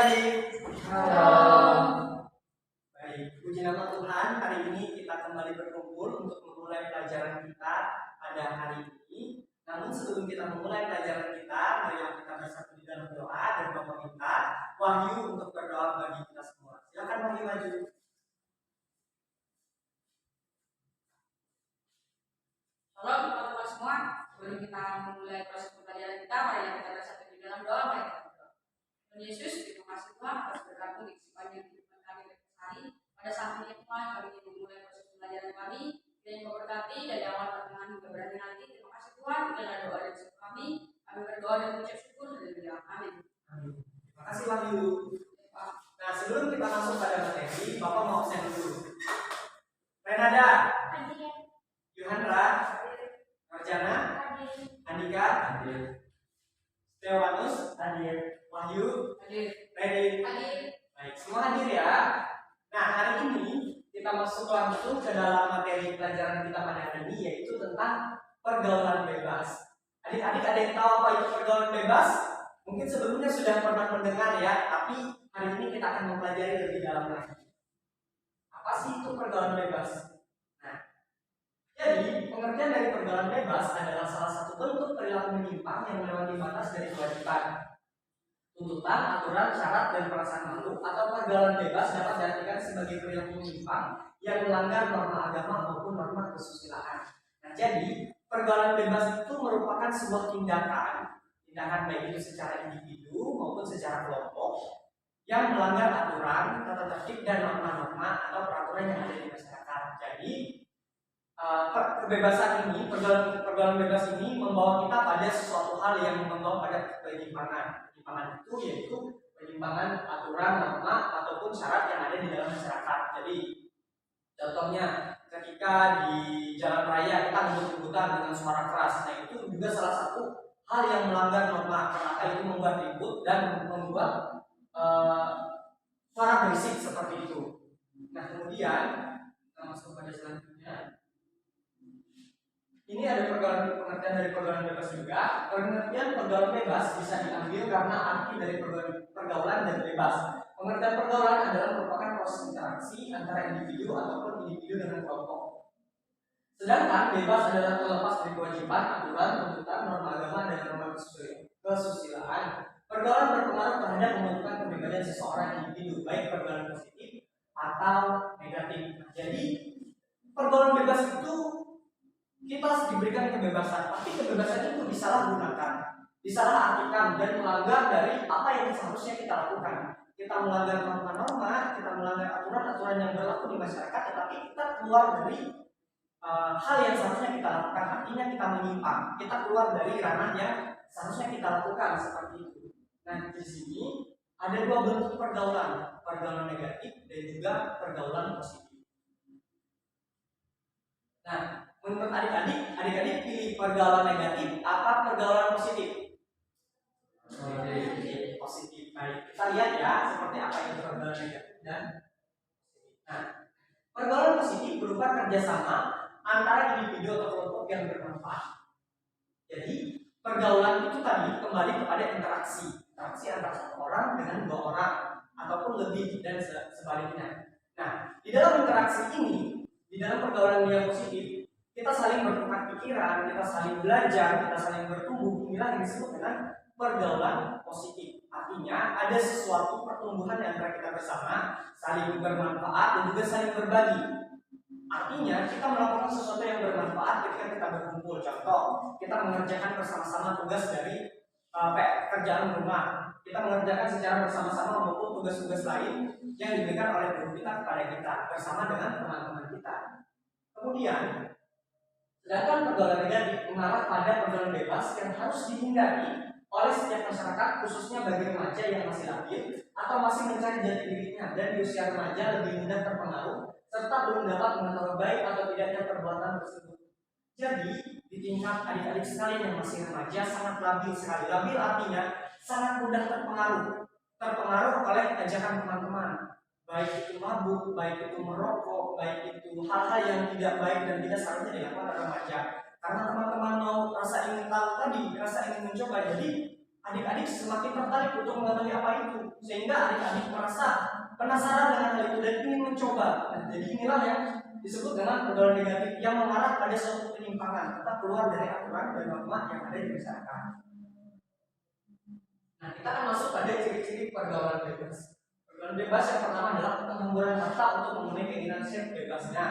adik-adik. Halo. Baik, puji nama Tuhan, hari ini kita kembali berkumpul untuk memulai pelajaran kita pada hari ini. Namun sebelum kita memulai pelajaran kita, marilah kita bersatu di dalam doa dan meminta Wahyu untuk berdoa bagi kita semua. Silakan Wahyu maju. Shalom teman-teman semua. Sebelum kita memulai proses pembelajaran kita, marilah kita bersatu di dalam doa. Mari kita berdoa. Tuhan Yesus, terima kasih Tuhan atas berkat-Mu di sepanjang kehidupan kami hari. Pada saat ini Tuhan, kami ingin memulai proses pembelajaran kami. Dan Kau berkati dari awal pertengahan hingga berakhir nanti. Terima kasih Tuhan. Inilah doa dan syukur kami. Kami berdoa dan mengucap syukur dan berdoa. Amin. Terima kasih Wahyu. Nah, sebelum kita masuk pada materi, Bapak mau absen dulu. Renada, Yohandra, Marjana, Andika, Stewanus, Wahyu, Reddy. Baik, semua hadir ya. Nah, hari ini kita masuk langsung ke dalam materi pelajaran kita pada hari ini, yaitu tentang pergaulan bebas. Adik-adik ada yang tahu apa itu pergaulan bebas? Mungkin sebelumnya sudah pernah mendengar ya, tapi hari ini kita akan mempelajari lebih dalam lagi. Apa sih itu pergaulan bebas? Nah, jadi pengertian dari pergaulan bebas adalah salah satu bentuk perilaku menyimpang yang melewati batas dari kewajiban, tuntutan, aturan, syarat, dan perasaan malu. Atau pergaulan bebas dapat diartikan sebagai perilaku menyimpang yang melanggar norma agama maupun norma kesusilaan. Nah, jadi pergaulan bebas itu merupakan sebuah tindakan baik itu secara individu maupun secara kelompok yang melanggar aturan, tata tertib, dan norma-norma atau peraturan yang ada di masyarakat. Jadi kebebasan ini, pergaulan bebas ini membawa kita pada sesuatu hal yang membawa pada penyimpangan. Penyimpangan itu yaitu penyimpangan aturan, norma, ataupun syarat yang ada di dalam masyarakat. Jadi contohnya ketika di jalan raya kita ngebut-ngebutan dengan suara keras, nah itu juga salah satu hal yang melanggar norma, karena itu membuat ribut dan membuat suara berisik seperti itu. Nah, kemudian kita masuk pada selanjutnya. Ini ada pengertian dari pergaulan bebas juga. Pengertian pergaulan bebas bisa diambil karena arti dari pergaulan dan bebas. Pengertian pergaulan adalah merupakan proses interaksi antara individu ataupun individu dengan kelompok. Sedangkan bebas adalah terlepas dari kewajiban, aturan, tuntutan, norma agama, dan norma kesusilaan. Pergaulan berpengaruh terhadap pembentukan kepribadian seseorang individu, baik pergaulan positif atau negatif. Jadi pergaulan bebas itu kita diberikan kebebasan, tapi kebebasan itu disalahgunakan, disalahartikan, dan melanggar dari apa yang seharusnya kita lakukan. Kita melanggar norma-norma, kita melanggar aturan-aturan yang berlaku di masyarakat, tetapi kita keluar dari hal yang seharusnya kita lakukan. Artinya kita menyimpang, kita keluar dari ranah yang seharusnya kita lakukan seperti itu. Nah, di sini ada dua bentuk pergaulan, pergaulan negatif dan juga pergaulan positif. Nah, menurut adik-adik pilih pergaulan negatif apa pergaulan positif? Positif. Baik, kita lihat ya seperti apa itu pergaulan negatif dan positif. Nah, pergaulan positif berupa kerjasama antara individu atau kelompok yang bermanfaat. Jadi pergaulan itu tadi kembali kepada interaksi antara satu orang dengan dua orang ataupun lebih dan sebaliknya. Nah, di dalam interaksi ini, di dalam pergaulan yang positif, kita saling bertukar pikiran, kita saling belajar, kita saling bertumbuh. Inilah yang disebut dengan pergaulan positif. Artinya ada sesuatu pertumbuhan yang antara kita bersama, saling bermanfaat dan juga saling berbagi. Artinya kita melakukan sesuatu yang bermanfaat ketika kita berkumpul. Contoh, kita mengerjakan bersama-sama tugas dari pekerjaan rumah. Kita mengerjakan secara bersama-sama maupun tugas-tugas lain yang diberikan oleh guru kita kepada kita bersama dengan teman-teman kita. Kemudian, sedangkan pergaulan negatif mengarah pada pergaulan bebas yang harus dihindari oleh setiap masyarakat, khususnya bagi remaja yang masih labil atau masih mencari jati dirinya dan di usia remaja lebih mudah terpengaruh serta belum dapat mengetahui baik atau tidaknya perbuatan tersebut. Jadi, di tingkat adik-adik sekalian yang masih remaja sangat labil sekali. Labil artinya sangat mudah terpengaruh oleh ajakan teman-teman. Baik itu mabuk, baik itu merokok, baik itu hal-hal yang tidak baik dan tidak seharusnya dilakukan oleh remaja. Karena teman-teman mau rasa ingin tahu tadi, rasa ingin mencoba, jadi adik-adik semakin tertarik untuk mengetahui apa itu. sehingga adik-adik merasa penasaran dengan hal itu dan ingin mencoba. Nah, jadi inilah yang disebut dengan pergaulan negatif yang mengarah pada suatu penyimpangan atau keluar dari aturan dan norma yang ada di masyarakat. Nah, kita akan masuk pada ciri-ciri pergaulan bebas. Pergaulan bebas yang pertama adalah penghamburan kata untuk memenuhi keinginan bebasnya.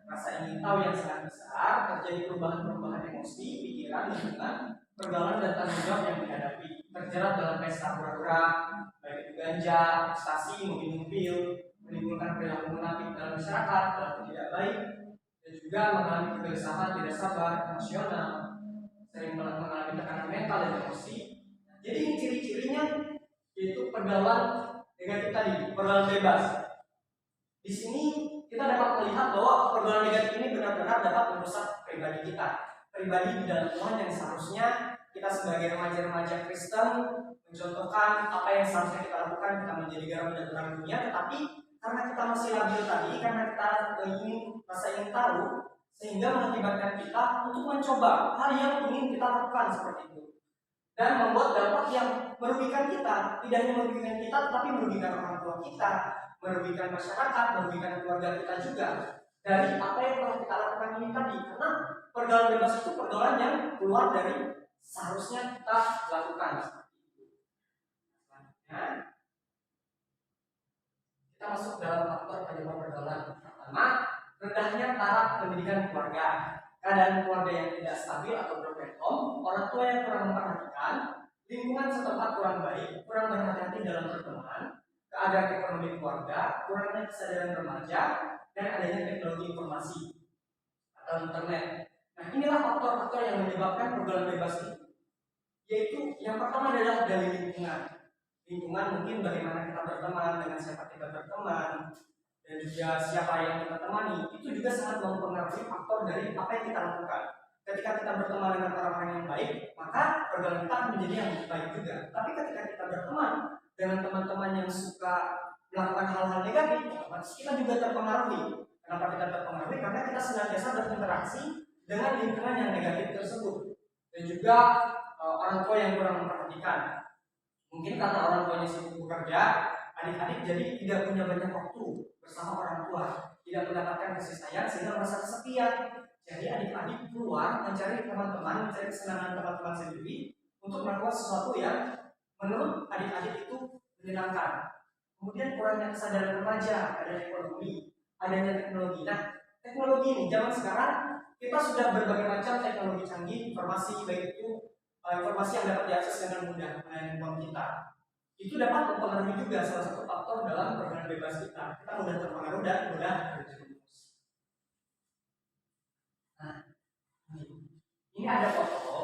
Rasa ingin tahu yang sangat besar, terjadi perubahan-perubahan emosi, pikiran, lingkungan, pergaulan dan tanggung jawab yang dihadapi. Terjerat dalam pesta pura-pura, baik itu ganja, ekstasi, mobil, menimbulkan perilaku munafik dalam masyarakat, perilaku tidak baik, dan juga mengalami kegelisahan, tidak sabar, emosional, sering mengalami tekanan mental dan emosi. Jadi ini ciri-cirinya yaitu pergaulan negatif tadi, pergaulan bebas. Di sini kita dapat melihat bahwa pergaulan negatif ini benar-benar dapat merusak pribadi kita, pribadi di dalam Tuhan yang seharusnya kita sebagai remaja-remaja Kristen mencontohkan apa yang seharusnya kita lakukan, kita menjadi garam dan terang dunia, tetapi karena kita masih labil tadi, karena kita ingin tahu, sehingga mengakibatkan kita untuk mencoba hal yang ingin kita lakukan seperti itu, dan membuat dampak yang merugikan kita, tidak hanya merugikan kita, tetapi merugikan orang tua kita, merugikan masyarakat, merugikan keluarga kita juga dari apa yang telah kita lakukan ini tadi. Karena pergaulan bebas itu pergaulan yang keluar dari seharusnya kita lakukan. Selanjutnya, kita masuk dalam faktor penyebab pergaulan. Pertama, rendahnya taraf pendidikan keluarga. Keadaan keluarga yang tidak stabil atau broken home, orang tua yang kurang memperhatikan, lingkungan setempat kurang baik, kurang berhati-hati dalam berteman, keadaan ekonomi keluarga, kurangnya kesadaran remaja, dan adanya teknologi informasi atau internet. Nah, inilah faktor-faktor yang menyebabkan pergaulan bebas ini. Yaitu yang pertama adalah dari lingkungan. Lingkungan mungkin bagaimana kita berteman, dengan siapa kita berteman, dan juga siapa yang kita temani. Itu juga sangat mempengaruhi faktor dari apa yang kita lakukan. Ketika kita berteman dengan orang-orang yang baik, maka pergaulan kita akan menjadi yang baik juga. Tapi ketika kita berteman dengan teman-teman yang suka melakukan hal-hal negatif, otomatis kita juga terpengaruhi. Kenapa kita terpengaruhi? Karena kita senantiasa berinteraksi dengan lingkungan yang negatif tersebut. Dan juga orang tua yang kurang memperhatikan. Mungkin karena orang tuanya sibuk bekerja, adik-adik jadi tidak punya banyak waktu bersama orang tua, tidak mendapatkan kasih sayang sehingga merasa kesepian. Jadi adik-adik keluar mencari teman-teman, mencari kesenangan teman-teman sendiri untuk melakukan sesuatu yang menurut adik-adik itu menyenangkan. Kemudian kurangnya kesadaran remaja, adanya ekonomi, adanya teknologi. Nah, teknologi ini zaman sekarang kita sudah berbagai macam teknologi canggih, informasi baik itu informasi yang dapat diakses dengan mudah dengan handphone kita. Itu dapat mempengaruhi juga salah satu faktor dalam pergaulan bebas kita. Kita mudah terpengaruh dan mudah terjerumus. Nah, ini ada foto.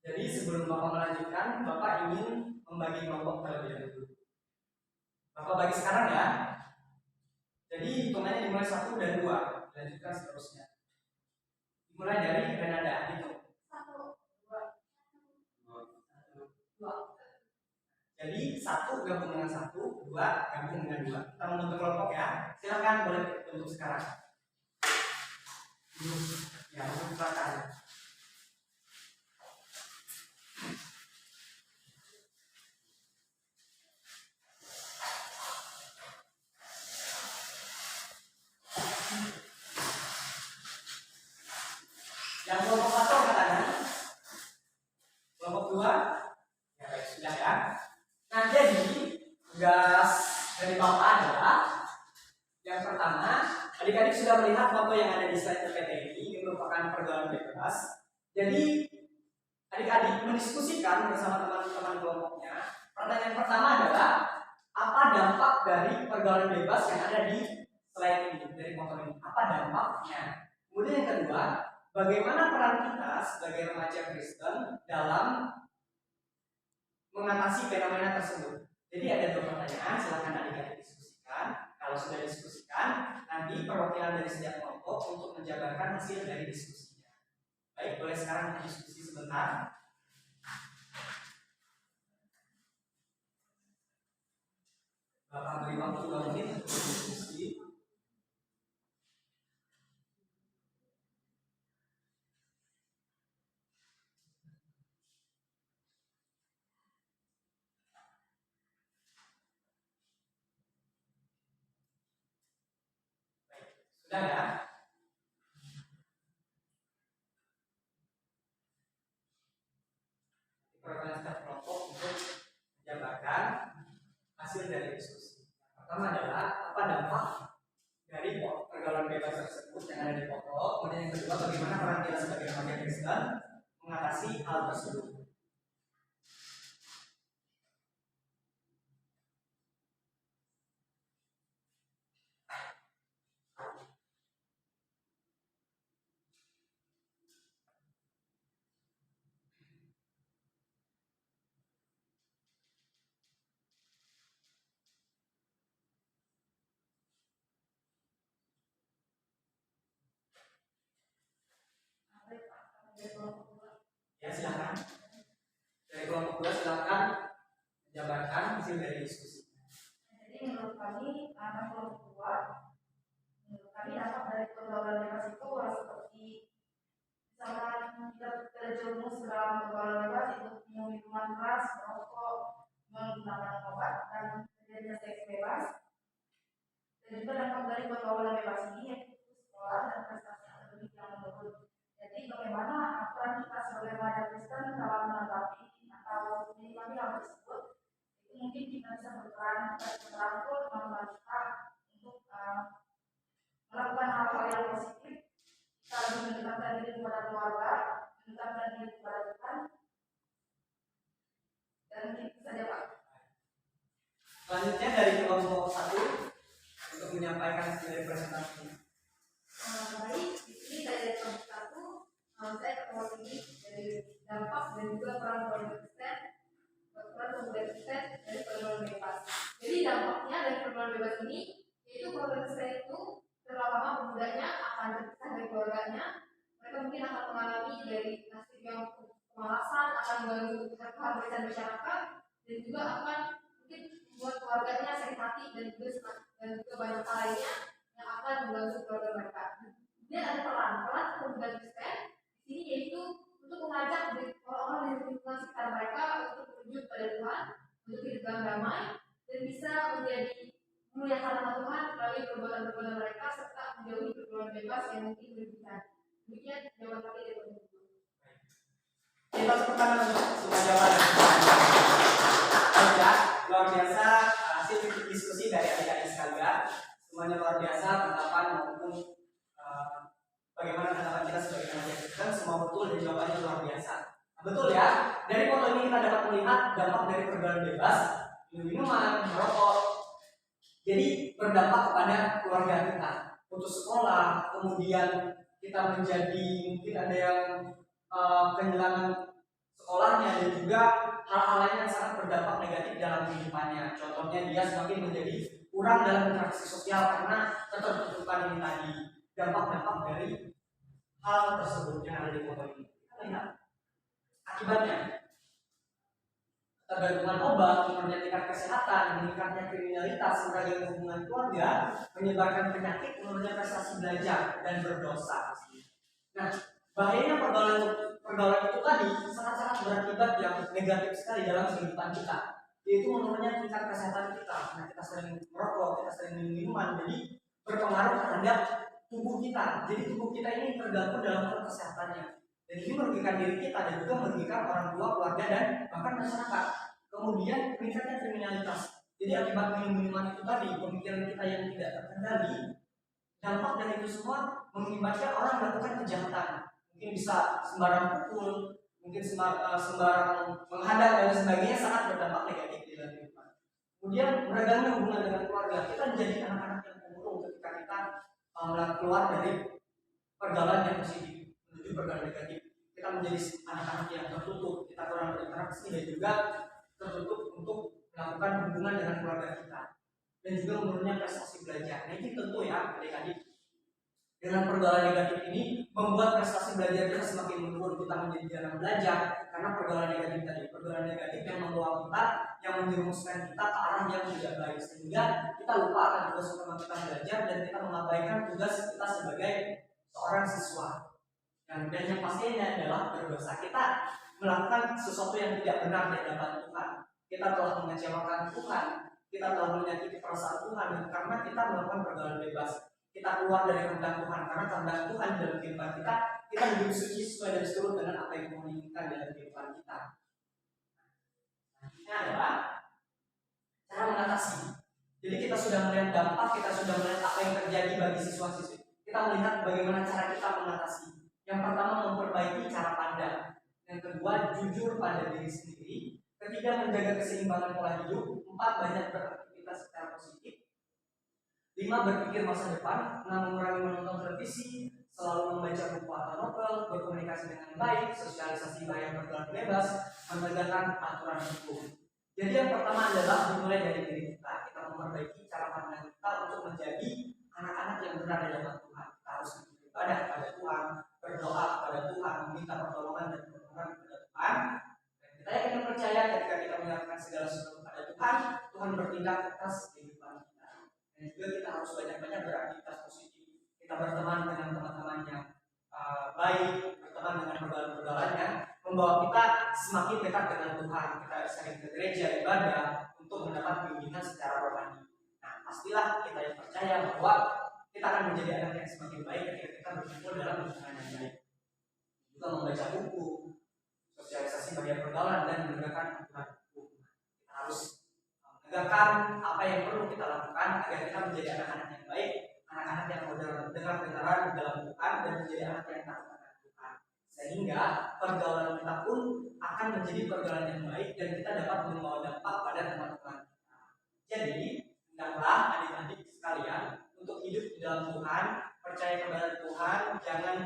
Jadi sebelum Bapak melanjutkan, Bapak ingin membagi kelompok terlebih dahulu. Bapak bagi sekarang ya. Jadi hitungannya dimulai 1 dan 2, dilanjutkan seterusnya. Dimulai dari Renanda, itu. 1, 2. Jadi 1 gabung dengan 1, 2 gabung dengan 2. Kita membentuk kelompok ya. Silakan boleh bentuk sekarang. Ya, silakan. Yang kelompok 1 angkat tangan. Kelompok 2 ya baik, sudah ya. Nah, jadi tugas dari Bapak adalah yang pertama, adik-adik sudah melihat foto yang ada di slide PPT ini merupakan pergaulan bebas. Jadi adik-adik mendiskusikan bersama teman-teman kelompoknya. Pertanyaan pertama adalah apa dampak dari pergaulan bebas yang ada di slide ini, dari foto ini? Apa dampaknya? Kemudian yang kedua, bagaimana peran kita sebagai remaja Kristen dalam mengatasi fenomena tersebut? Jadi ada 2 pertanyaan, silakan adik-adik diskusikan. Kalau sudah diskusikan, nanti perwakilan dari setiap kelompok untuk menjabarkan hasil dari diskusinya. Baik, boleh sekarang kita diskusi sebentar. Bapak beri waktu 2 menit untuk diskusi. Sudah ya? Pergaulan setiap kelompok untuk menjabarkan hasil dari diskusi. Pertama adalah apa dampak dari pergaulan bebas tersebut yang ada di pokok. Kemudian yang kedua, bagaimana peran kita sebagai remaja Kristen mengatasi hal tersebut. Ya, silakan. Dari kelompok 2 silakan menjabarkan hasil dari diskusi. Jadi menurut kami anak kelompok 2, menurut kami dampak dari pergaulan bebas itu seperti misalkan kita terjerumus dalam pergaulan bebas itu minum minuman keras, merokok, menggunakan obat dan terjadinya seks bebas. Dan juga dampak dari pergaulan bebas ini yaitu sekolah dan prestasi akademik yang menurun. Jadi bagaimana peran kita sebagai remaja Kristen dalam menanggapi atau menyikapi hal tersebut? Mungkin kita bisa berperan merangkul teman-teman kita untuk melakukan hal-hal yang positif. Kita lebih mendekatkan diri kepada keluarga, mendekatkan diri kepada Tuhan, dan itu saja Pak. Selanjutnya dari kelompok 1 untuk menyampaikan hasil dari presentasi. Baik, di sini dari kelompok 1 saya ketemu ini dari dampak dan juga peran pemuda Kristen dari pergaulan bebas. Jadi dampaknya dari pergaulan bebas ini yaitu pergaulan Kristen itu terlama pemudanya akan terpisah dari keluarganya. Mereka mungkin akan mengalami dari nasib yang kemalasan, akan mengganggu keharmonisan masyarakat, dan juga akan mungkin membuat keluarganya sakit hati dan juga banyak hal lainnya yang akan mengganggu keluarga mereka. Kemudian ada peran pemuda Kristen di sini yaitu untuk mengajak orang-orang di lingkungan sekitar mereka untuk menuju pada Tuhan, untuk hidup dalam damai, dan bisa menjadi memuliakan nama Tuhan melalui perbuatan-perbuatan mereka serta menjauhi pergaulan bebas yang mungkin merugikan. Demikian jawaban kami dari penuntut. Kita tepuk tangan untuk semua jawaban. Ya, luar biasa hasil diskusi dari adik-adik sekalian. Semuanya luar biasa, tanggapan maupun bagaimana tanggapan kita sebagai remaja Kristen, semua betul dan jawabannya luar biasa. Nah, betul ya, dari foto ini kita dapat melihat dampak dari pergaulan bebas, minum-minuman, merokok. Jadi berdampak kepada keluarga kita, putus sekolah, kemudian kita menjadi mungkin ada yang kehilangan sekolahnya dan juga hal-hal lain yang sangat berdampak negatif dalam kehidupannya. Contohnya dia semakin menjadi kurang dalam interaksi sosial karena ketertutupan ini tadi. Dampak-dampak dari hal tersebut yang ada di foto ini. Kita lihat akibatnya. Ketergantungan obat, menurunnya tingkat kesehatan, meningkatnya kriminalitas, meragam hubungan keluarga, menyebarkan penyakit, menurunnya prestasi belajar dan berdosa. Nah, bahayanya pergaulan itu tadi sangat-sangat berakibat yang negatif sekali dalam kehidupan kita, yaitu menurunnya tingkat kesehatan kita. Karena kita sering merokok, kita sering minum minuman, jadi berpengaruh terhadap tubuh kita. Jadi tubuh kita ini terganggu dalam hal kesehatannya. Dan ini merugikan diri kita dan juga merugikan orang tua, keluarga, dan bahkan masyarakat. Kemudian meningkatnya kriminalitas. Jadi akibat minum-minuman itu tadi, pemikiran kita yang tidak terkendali, dampak dari itu semua mengakibatkan orang melakukan kejahatan. Mungkin bisa sembarang pukul, mungkin sembarang menghadang dan sebagainya, sangat berdampak negatif di dalam kehidupan. Kemudian beragamnya hubungan dengan keluarga, kita menjadi anak-anak yang pemurung ketika kita keluar dari pergaulan yang positif menuju pergaulan negatif. Kita menjadi anak-anak yang tertutup, kita kurang berinteraksi dan juga tertutup untuk melakukan hubungan dengan keluarga kita, dan juga menurunnya prestasi belajar. Nah, ini tentu ya adik-adik, dengan pergaulan negatif ini membuat prestasi belajar kita semakin menurun. Kita menjadi jarang belajar karena pergaulan negatif tadi, pergaulan negatif yang membawa kita, yang menjerumuskan kita ke arah yang tidak baik, sehingga kita lupa akan tugas utama kita belajar dan kita mengabaikan tugas kita sebagai seorang siswa. Dan yang pastinya adalah berdosa. Kita melakukan sesuatu yang tidak benar di hadapan Tuhan. Kita telah mengecewakan Tuhan, kita telah menyakiti perasaan Tuhan, dan karena kita melakukan pergaulan bebas. kita keluar dari kehendak Tuhan, karena kehendak Tuhan dalam kehidupan kita hidup suci sesuai dan seturut dengan apa yang Tuhan inginkan dalam kehidupan kita. Ini adalah cara mengatasi. Jadi kita sudah melihat dampak, kita sudah melihat apa yang terjadi bagi siswa-siswi. Kita melihat bagaimana cara kita mengatasi. Yang pertama, memperbaiki cara pandang. Yang kedua, jujur pada diri sendiri. Ketiga, menjaga keseimbangan pola hidup. 4, banyak beraktivitas secara positif. 5, berpikir masa depan. 6, mengurangi menonton televisi, selalu membaca buku atau novel, berkomunikasi dengan baik, sosialisasi bahaya pergaulan bebas, menegakkan aturan hukum. Jadi yang pertama adalah dimulai dari diri kita. Kita memperbaiki cara pandang kita untuk menjadi anak-anak yang benar di hadapan Tuhan. Kita harus beribadah kepada Tuhan, berdoa kepada Tuhan, meminta pertolongan dan pertolongan kepada Tuhan. Dan kita yakin dan percaya ketika kita menyerahkan segala sesuatu kepada Tuhan, Tuhan bertindak atas kehidupan kita. Dan juga kita harus banyak-banyak beraktivitas positif. Kita berteman dengan teman-teman yang baik, berteman dengan pergaulan-pergaulan yang membawa kita semakin dekat dengan Tuhan. Kita sering ke gereja, ibadah untuk mendapat bimbingan secara rohani. Nah, pastilah kita yang percaya bahwa kita akan menjadi anak yang semakin baik ketika kita berkumpul dalam lingkungan yang baik. Juga membaca buku, sosialisasi bahaya pergaulan, dan menegakkan aturan hukum. Kita harus menegakkan apa yang perlu kita lakukan agar kita menjadi anak-anak yang baik, anak-anak yang dengar-dengaran di dalam Tuhan, dan menjadi anak yang takut akan Tuhan. Sehingga pergaulan kita pun akan menjadi pergaulan yang baik dan kita dapat membawa dampak pada teman-teman kita. Jadi, hendaklah adik-adik sekalian untuk hidup di dalam Tuhan, percaya kepada Tuhan, jangan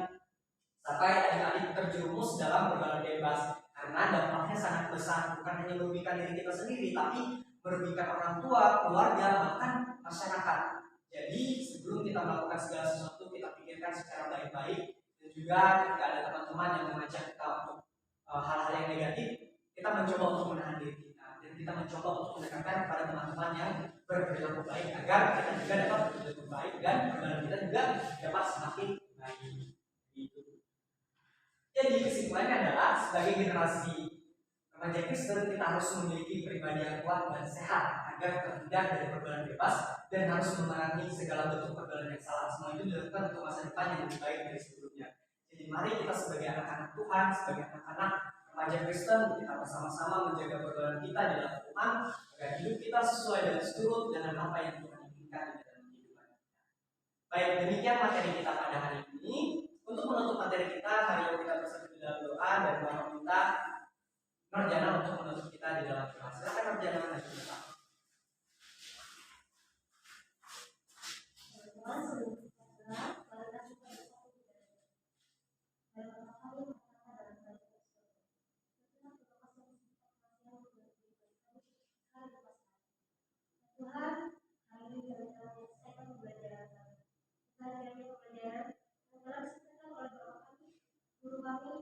sampai adik-adik terjerumus dalam pergaulan bebas, karena dampaknya sangat besar, bukan hanya merugikan diri kita sendiri, tapi merugikan orang tua, keluarga, bahkan masyarakat. Jadi sebelum kita melakukan segala sesuatu, kita pikirkan secara baik-baik. Dan juga ketika ada teman-teman yang mengajak kita untuk hal-hal yang negatif, kita mencoba untuk menahan diri kita, dan kita mencoba untuk mendekatkan kepada teman-teman yang berperilaku baik, agar kita juga dapat berperilaku baik dan pergaulan kita juga dapat semakin baik. Jadi kesimpulannya adalah sebagai generasi remaja Kristen, kita harus memiliki pribadi yang kuat dan sehat agar terhindar dari pergaulan bebas dan harus memerangi segala bentuk pergaulan yang salah. Semua itu dilakukan untuk masa depan yang lebih baik dari sebelumnya. Jadi mari kita sebagai anak-anak Tuhan, sebagai anak-anak remaja Kristen, kita bersama-sama menjaga pergaulan kita di dalam Tuhan agar hidup kita sesuai dan seturut dengan apa yang Tuhan inginkan di dalam kehidupan kita. Baik, demikian materi kita pada hari ini. Untuk menutup materi kita, hari ini kita bersatu di dalam doa dan meminta Nurjana untuk menutup kita di dalam doa. Silakan Nurjana maju ke depan. Tuhan, hari ini kami menyelesaikan pembelajaran kami. Tuhan, kami pembelajaran yang telah disampaikan oleh Bapak kami, guru kami,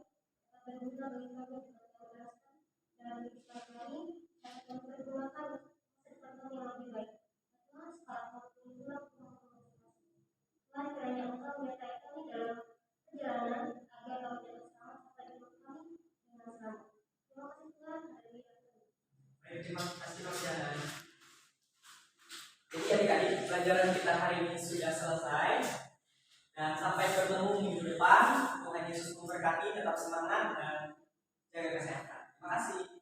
akan berguna bagi kami dengan keberhasilan dalam kehidupan kami, dan akan bergunakan masa depan kami yang lebih baik. Tuhan, sekarang kami berguna untuk masing-masing. Tuhan, kiranya Engkau menyertai kami dalam perjalanan agar kami dapat selamat sampai di rumah kami dengan selamat. Terima kasih Tuhan, hari ini kami. Baik, terima kasih Nurjana. Jadi adik-adik, pelajaran kita hari ini sudah selesai. Dan sampai bertemu minggu depan. Tuhan Yesus memberkati, tetap semangat dan jaga kesehatan. Terima kasih.